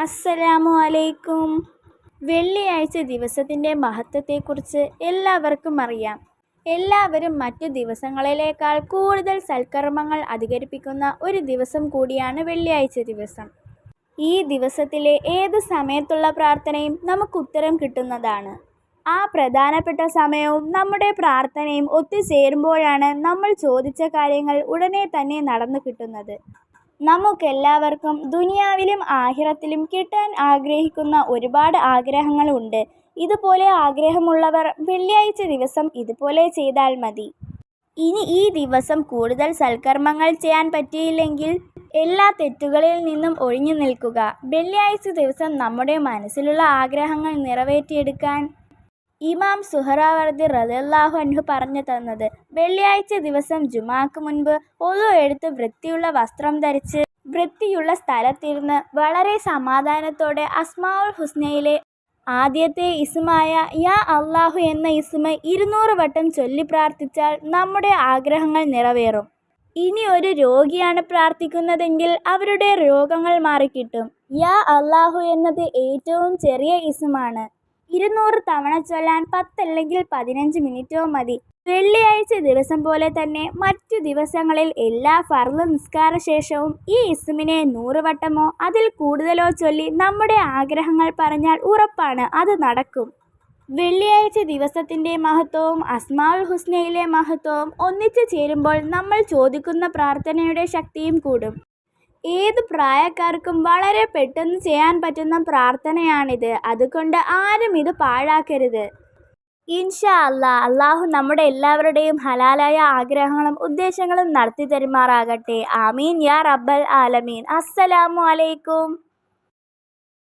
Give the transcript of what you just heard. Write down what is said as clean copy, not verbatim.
അസ്സലാമു അലൈക്കും. വെള്ളിയാഴ്ച ദിവസത്തിൻ്റെ മഹത്വത്തെക്കുറിച്ച് എല്ലാവർക്കും അറിയാം. എല്ലാവരും മറ്റു ദിവസങ്ങളിലേക്കാൾ കൂടുതൽ സൽക്കർമ്മങ്ങൾ അധികരിപ്പിക്കുന്ന ഒരു ദിവസം കൂടിയാണ് വെള്ളിയാഴ്ച ദിവസം. ഈ ദിവസത്തിലെ ഏത് സമയത്തുള്ള പ്രാർത്ഥനയും നമുക്ക് ഉത്തരം കിട്ടുന്നതാണ്. ആ പ്രധാനപ്പെട്ട സമയവും നമ്മുടെ പ്രാർത്ഥനയും ഒത്തുചേരുമ്പോഴാണ് നമ്മൾ ചോദിച്ച കാര്യങ്ങൾ ഉടനെ തന്നെ നടന്നു കിട്ടുന്നത്. നമുക്കെല്ലാവർക്കും ദുനിയാവിലും ആഖിറത്തിലും കിട്ടാൻ ആഗ്രഹിക്കുന്ന ഒരുപാട് ആഗ്രഹങ്ങളുണ്ട്. ഇതുപോലെ ആഗ്രഹമുള്ളവർ വെള്ളിയാഴ്ച ദിവസം ഇതുപോലെ ചെയ്താൽ മതി. ഇനി ഈ ദിവസം കൂടുതൽ സൽക്കർമ്മങ്ങൾ ചെയ്യാൻ പറ്റിയില്ലെങ്കിൽ എല്ലാ തെറ്റുകളിൽ നിന്നും ഒഴിഞ്ഞു നിൽക്കുക. വെള്ളിയാഴ്ച ദിവസം നമ്മുടെ മനസ്സിലുള്ള ആഗ്രഹങ്ങൾ നിറവേറ്റിയെടുക്കാൻ ഇമാം സുഹ്റാവർദി റളിയല്ലാഹു അൻഹു പറഞ്ഞു തന്നത്, വെള്ളിയാഴ്ച ദിവസം ജുമാക്ക് മുൻപ് ഒളു എടുത്ത് വൃത്തിയുള്ള വസ്ത്രം ധരിച്ച് വൃത്തിയുള്ള സ്ഥലത്തിരുന്ന് വളരെ സമാധാനത്തോടെ അസ്മാഉൽ ഹുസ്നയിലെ ആദ്യത്തെ ഇസ്മായ യാ അല്ലാഹു എന്ന ഇസ്മ 200 വട്ടം ചൊല്ലി പ്രാർത്ഥിച്ചാൽ നമ്മുടെ ആഗ്രഹങ്ങൾ നിറവേറും. ഇനി ഒരു രോഗിയാണ് പ്രാർത്ഥിക്കുന്നതെങ്കിൽ അവരുടെ രോഗങ്ങൾ മാറിക്കിട്ടും. യാ അല്ലാഹു എന്നത് ഏറ്റവും ചെറിയ ഇസ്മാണ്. 200 തവണ ചൊല്ലാൻ 10 അല്ലെങ്കിൽ 15 മിനിറ്റോ മതി. വെള്ളിയാഴ്ച ദിവസം പോലെ തന്നെ മറ്റു ദിവസങ്ങളിൽ എല്ലാ ഫർള് നിസ്കാര ശേഷവും ഈ ഇസ്മിനെ 100 വട്ടമോ അതിൽ കൂടുതലോ ചൊല്ലി നമ്മുടെ ആഗ്രഹങ്ങൾ പറഞ്ഞാൽ ഉറപ്പാണ് അത് നടക്കും. വെള്ളിയാഴ്ച ദിവസത്തിൻ്റെ മഹത്വവും അസ്മാഉൽ ഹുസ്നയിലെ മഹത്വവും ഒന്നിച്ചു ചേരുമ്പോൾ നമ്മൾ ചോദിക്കുന്ന പ്രാർത്ഥനയുടെ ശക്തിയും കൂടും. ഏത് പ്രായക്കാർക്കും വളരെ പെട്ടെന്ന് ചെയ്യാൻ പറ്റുന്ന പ്രാർത്ഥനയാണിത്. അതുകൊണ്ട് ആരും ഇത് പാഴാക്കരുത്. ഇൻഷാ അല്ലാഹ്, അല്ലാഹു നമ്മുടെ എല്ലാവരുടെയും ഹലാലായ ആഗ്രഹങ്ങളും ഉദ്ദേശങ്ങളും നടത്തി തരുമാറാകട്ടെ. ആമീൻ യാ റബ്ബൽ ആലമീൻ. അസ്സലാമു അലൈക്കും.